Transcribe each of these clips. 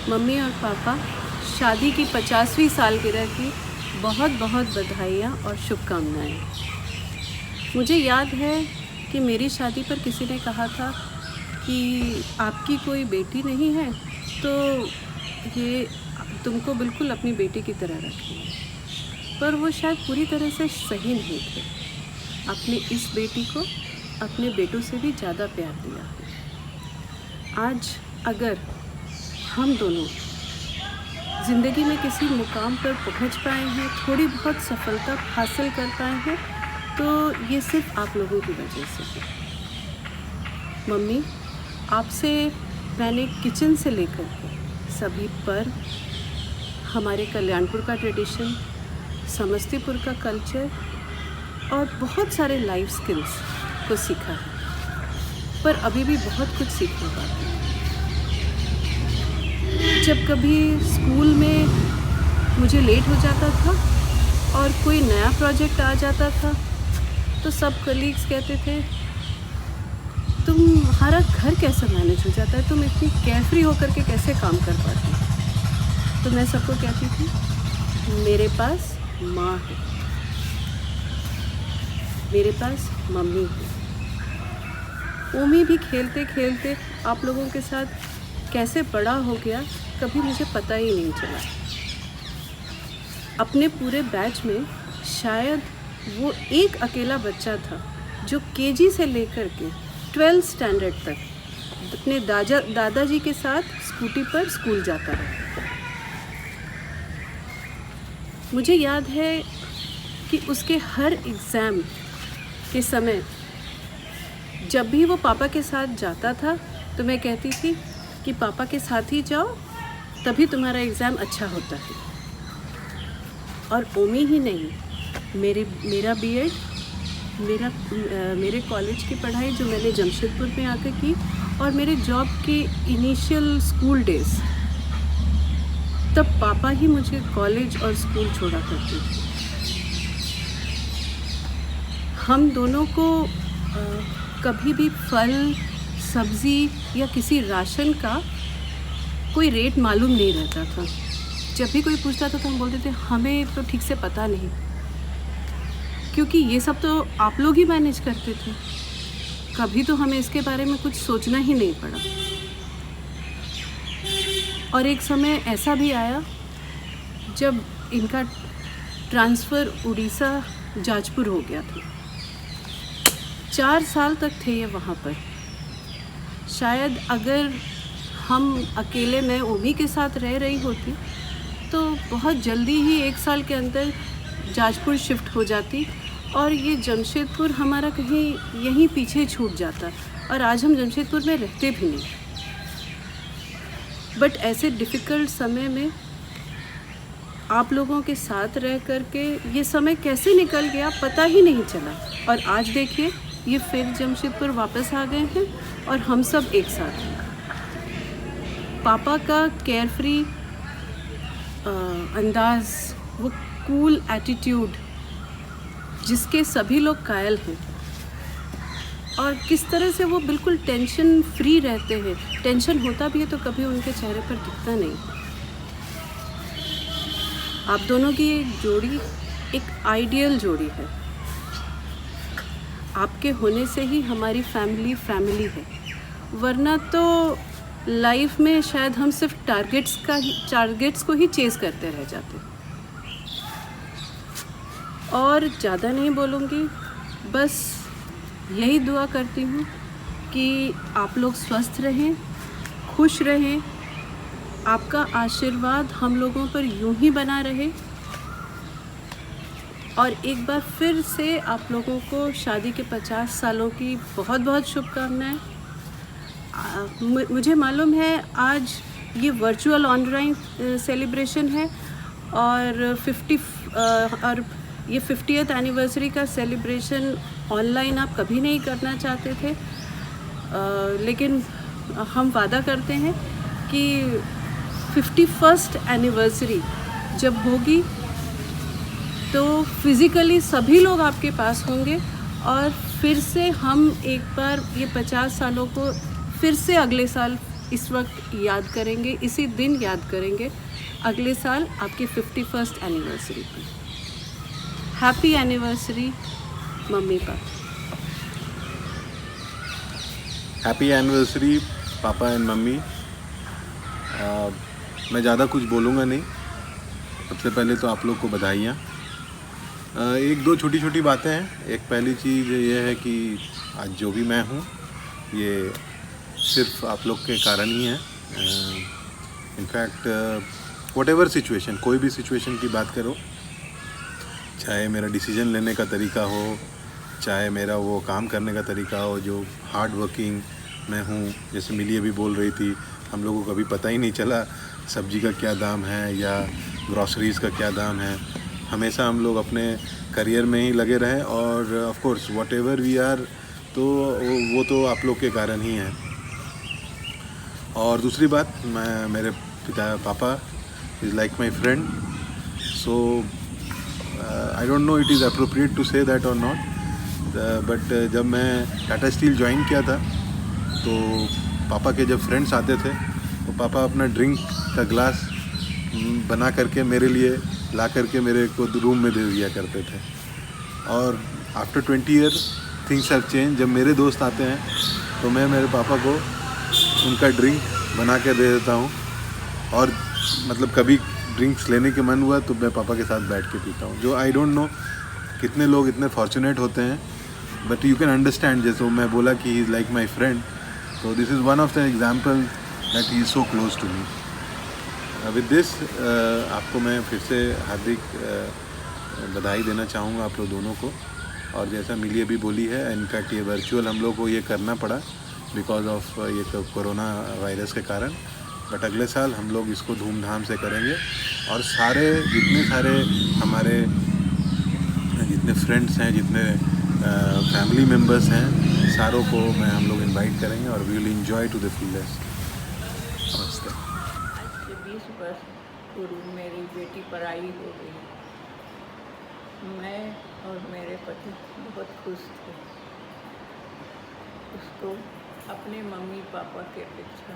Mummy और पापा, शादी की 50वीं सालगिरह की बहुत बहुत बधाइयाँ और शुभकामनाएँ। मुझे याद है कि मेरी शादी पर किसी ने कहा था कि आपकी कोई बेटी नहीं है तो ये तुमको बिल्कुल अपनी बेटी की तरह रखेंगे, पर वो शायद पूरी तरह से सही नहीं थे। अपने इस बेटी को अपने बेटों से भी ज़्यादा प्यार दिया है। आज अगर हम दोनों ज़िंदगी में किसी मुकाम पर पहुंच पाए हैं, थोड़ी बहुत सफलता हासिल कर पाए हैं, तो ये सिर्फ आप लोगों की वजह से है। मम्मी, आपसे मैंने किचन से लेकर के सभी पर हमारे कल्याणपुर का ट्रेडिशन, समस्तीपुर का कल्चर और बहुत सारे लाइफ स्किल्स को सीखा है, पर अभी भी बहुत कुछ सीखने बाकी है। जब कभी स्कूल में मुझे लेट हो जाता था और कोई नया प्रोजेक्ट आ जाता था तो सब कलीग्स कहते थे, तुम्हारा घर कैसे मैनेज हो जाता है, तुम इतनी केयरफ्री होकर के कैसे काम कर पाती हो। तो मैं सबको कहती थी, मेरे पास माँ है, मेरे पास मम्मी है। ओमी भी खेलते खेलते आप लोगों के साथ कैसे बड़ा हो गया कभी मुझे पता ही नहीं चला। अपने पूरे बैच में शायद वो एक अकेला बच्चा था जो केजी से लेकर के 12th स्टैंडर्ड तक अपने दादाजी के साथ स्कूटी पर स्कूल जाता रहा। मुझे याद है कि उसके हर एग्ज़ाम के समय जब भी वो पापा के साथ जाता था तो मैं कहती थी कि पापा के साथ ही जाओ, तभी तुम्हारा एग्ज़ाम अच्छा होता है। और ओमी ही नहीं, मेरा बीएड, मेरे कॉलेज की पढ़ाई जो मैंने जमशेदपुर में आकर की, और मेरे जॉब के इनिशियल स्कूल डेज़, तब पापा ही मुझे कॉलेज और स्कूल छोड़ा करते थे। हम दोनों को कभी भी फल, सब्ज़ी या किसी राशन का कोई रेट मालूम नहीं रहता था। जब भी कोई पूछता था तो हम बोलते थे, हमें तो ठीक से पता नहीं, क्योंकि ये सब तो आप लोग ही मैनेज करते थे। कभी तो हमें इसके बारे में कुछ सोचना ही नहीं पड़ा। और एक समय ऐसा भी आया जब इनका ट्रांसफ़र उड़ीसा जाजपुर हो गया था। 4 साल तक थे ये वहाँ पर। शायद अगर हम अकेले, मैं ओमी के साथ रह रही होती तो बहुत जल्दी ही 1 साल के अंदर जाजपुर शिफ्ट हो जाती और ये जमशेदपुर हमारा कहीं यहीं पीछे छूट जाता, और आज हम जमशेदपुर में रहते भी नहीं। बट ऐसे डिफ़िकल्ट समय में आप लोगों के साथ रह कर के ये समय कैसे निकल गया पता ही नहीं चला। और आज देखिए, ये फिर जमशेदपुर वापस आ गए हैं और हम सब एक साथ हैं। पापा का केयरफ्री अंदाज़, वो कूल एटीट्यूड जिसके सभी लोग कायल हैं, और किस तरह से वो बिल्कुल टेंशन फ्री रहते हैं। टेंशन होता भी है तो कभी उनके चेहरे पर दिखता नहीं। आप दोनों की ये जोड़ी एक आइडियल जोड़ी है। आपके होने से ही हमारी फैमिली है, वरना तो लाइफ में शायद हम सिर्फ टारगेट्स को ही चेस करते रह जाते। और ज़्यादा नहीं बोलूँगी, बस यही दुआ करती हूँ कि आप लोग स्वस्थ रहें, खुश रहें, आपका आशीर्वाद हम लोगों पर यूं ही बना रहे। और एक बार फिर से आप लोगों को शादी के 50 सालों की बहुत बहुत शुभकामनाएं। मुझे मालूम है आज ये वर्चुअल ऑनलाइन सेलिब्रेशन है, और ये 50th एनिवर्सरी का सेलिब्रेशन ऑनलाइन आप कभी नहीं करना चाहते थे, लेकिन हम वादा करते हैं कि 51st एनिवर्सरी जब होगी तो फिज़िकली सभी लोग आपके पास होंगे, और फिर से हम एक बार ये 50 सालों को फिर से अगले साल इस वक्त याद करेंगे, इसी दिन याद करेंगे अगले साल आपकी 51st एनिवर्सरी पर। Happy anniversary mummy papa. Happy anniversary पापा एंड मम्मी। मैं ज़्यादा कुछ बोलूँगा नहीं। सबसे पहले तो आप लोग को बधाइयाँ। एक दो छोटी छोटी बातें हैं। एक पहली चीज़ ये है कि आज जो भी मैं हूँ ये सिर्फ आप लोग के कारण ही है। इनफैक्ट व्हाटएवर सिचुएशन, कोई भी सिचुएशन की बात करो, चाहे मेरा डिसीजन लेने का तरीका हो, चाहे मेरा वो काम करने का तरीका हो जो हार्ड वर्किंग मैं हूँ। जैसे मिली अभी बोल रही थी, हम लोगों को कभी पता ही नहीं चला सब्जी का क्या दाम है या ग्रॉसरीज़ का क्या दाम है। हमेशा हम लोग अपने करियर में ही लगे रहे और of course whatever we are, तो वो तो आप लोग के कारण ही है। और दूसरी बात, मैं मेरे पापा is like my friend, so I don't know it is appropriate to say that और नॉट, बट जब मैं टाटा स्टील ज्वाइन किया था तो पापा के जब फ्रेंड्स आते थे तो पापा अपना ड्रिंक का ग्लास बना करके मेरे लिए ला करके मेरे को रूम में दे दिया करते थे। और after 20 year things have change. जब मेरे दोस्त आते हैं तो मैं मेरे पापा को उनका ड्रिंक बना के दे देता हूँ। और मतलब कभी ड्रिंक्स लेने के मन हुआ तो मैं पापा के साथ बैठ के पीता हूँ। जो आई डोंट नो कितने लोग इतने फॉर्चुनेट होते हैं, बट यू कैन अंडरस्टैंड। जैसे मैं बोला कि he is like my friend, तो this is one of the example that he is so close to me. With this आपको मैं फिर से हार्दिक बधाई देना चाहूँगा आप लोग दोनों को। और जैसा मिली अभी बोली है, इनफैक्ट ये वर्चुअल हम लोग को ये करना पड़ा बिकॉज ऑफ ये कोरोना वायरस के कारण, बट अगले साल हम लोग इसको धूमधाम से करेंगे। और सारे जितने सारे हमारे जितने फ्रेंड्स हैं, जितने फैमिली मेम्बर्स हैं, सारों को हम लोग इनवाइट करेंगे और we will enjoy to the fullest. नमस्ते। आज से 20 वर्ष पूर्व मेरी बेटी पराई हो गई। मैं और मेरे पति बहुत खुश थे। उसको अपने मम्मी पापा के अपेक्षा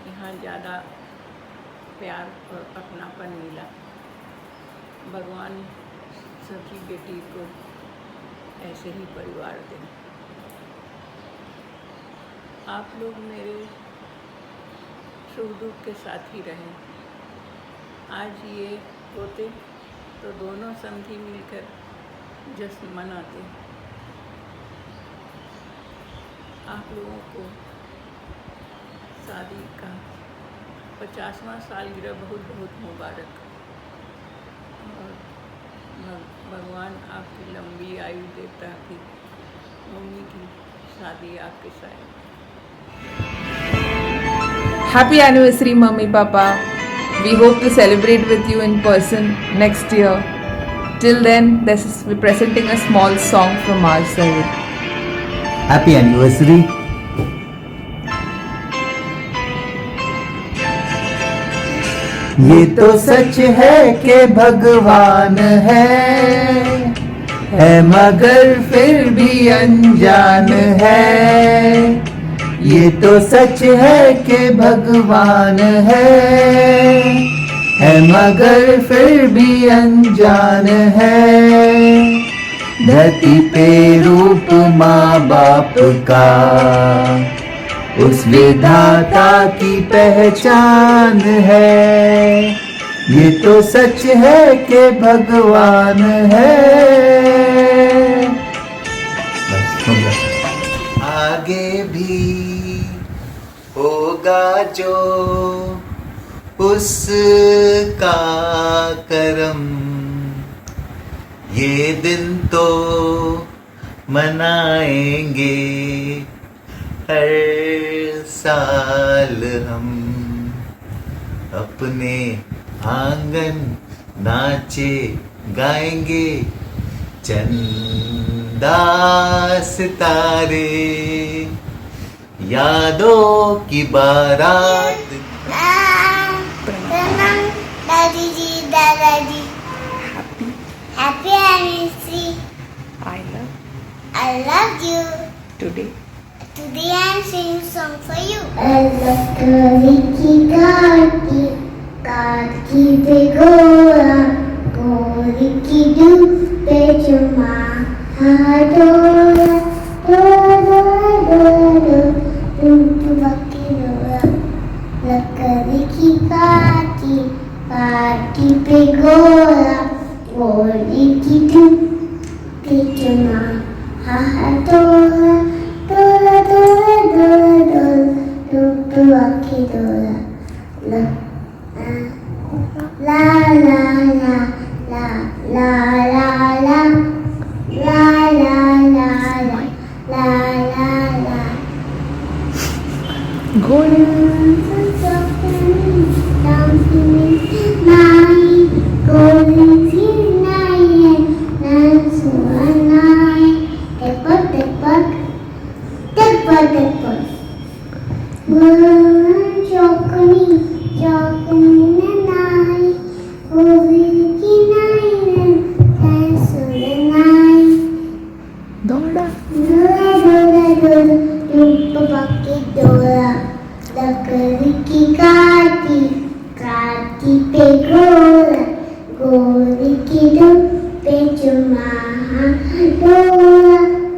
यहाँ ज़्यादा प्यार और अपनापन मिला। भगवान सभी बेटी को ऐसे ही परिवार दें। आप लोग मेरे सुख दुख के साथ ही रहें। आज ये होते तो दोनों समधी मिलकर जश्न मनाते। आप लोगों को शादी का 50वां सालगिरह बहुत बहुत मुबारक। और भगवान आपकी लंबी आयु देता कि मम्मी की शादी आपके साथ। Happy anniversary, Mummy Papa. We hope to celebrate with you in person next year. Till then, we're presenting a small song from our side. Happy anniversary. ये तो सच है कि भगवान है मगर फिर भी अनजान है। ये तो सच है कि भगवान है मगर फिर भी अनजान है। धरती पे रूप माँ बाप का उस विधाता की पहचान है। ये तो सच है कि भगवान है। बस हो गया। आगे भी होगा जो उसका करम, ये दिन तो मनाएंगे हर साल हम। अपने आंगन नाचे गाएंगे चंदा सितारे, यादों की बारात। दादी जी, दादाजी, happy anniversary. I love I love you today. today. Today I'm singing a song for you. लकड़ी की काटी काटी पे गोरा गोरी की धूप पे चुमा डोरा डोरा डोरा डोरा धूप बाकी डोरा लकड़ी की काटी काटी पे गोरा गोरी की धूप पे चुमा डोरा डोरा डोरा डोरा डोरा धूप बाकी डोरा la la la la la la la la la la la la la golden लकड़ी की काटी काटी पे गोरा गोरी की धूप पे चुमा डोरा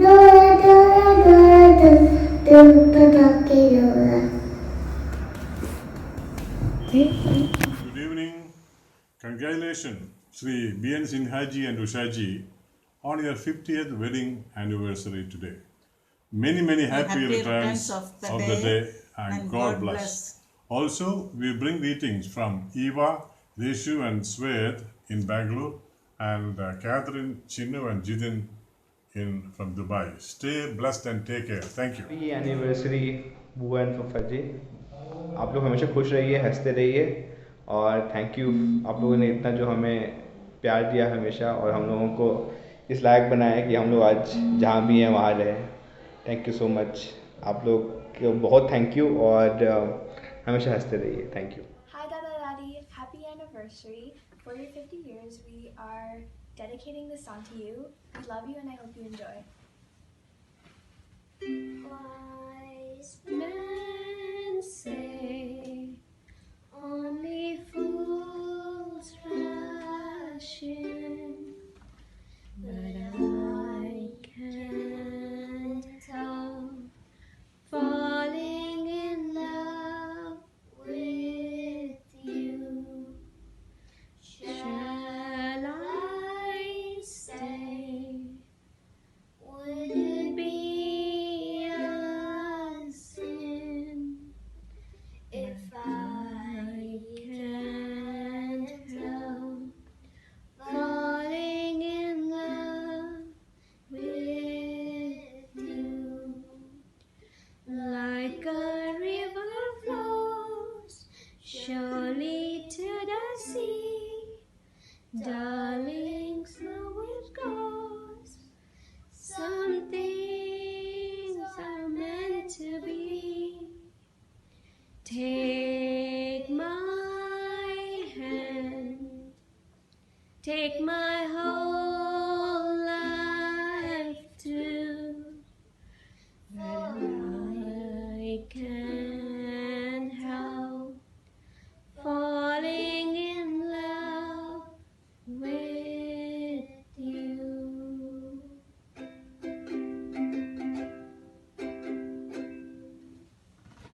डोरा डोरा डोरा धूप बाकी डोरा. Good evening. Congratulations, Sri B.N. Sinhaji and Ushaji, on your 50th wedding anniversary today. Many, many happy returns of the day and God bless. Also, we bring greetings from Eva, Reshu and Swed in Bangalore and Catherine, Chinnu and Jidin from Dubai. Stay blessed and take care. Thank you. Happy anniversary बुआ and फूफा जी. आप लोग हमेशा खुश रहिए, हंसते रहिए और थैंक यू आप लोगों ने इतना जो हमें प्यार दिया हमेशा और हम लोगों को इस लायक बनाया कि हम लोग आज जहाँ भी हैं वहाँ रहें. Thank you so much. आप लोग को बहुत थैंक यू और हमेशा हंसते रहिए. Thank you. Hi Dada Daddy, happy anniversary. For your 50 years, we are dedicating this song to you. We love you and I hope you enjoy. Wise men say only fools rush in, but I can't help falling in love with you. Shall I stay? Would it be a sin if I can't help falling in love with you? Like a river flows surely to the sea, darling, slow it goes. Some things are meant to be. Take my hand, take my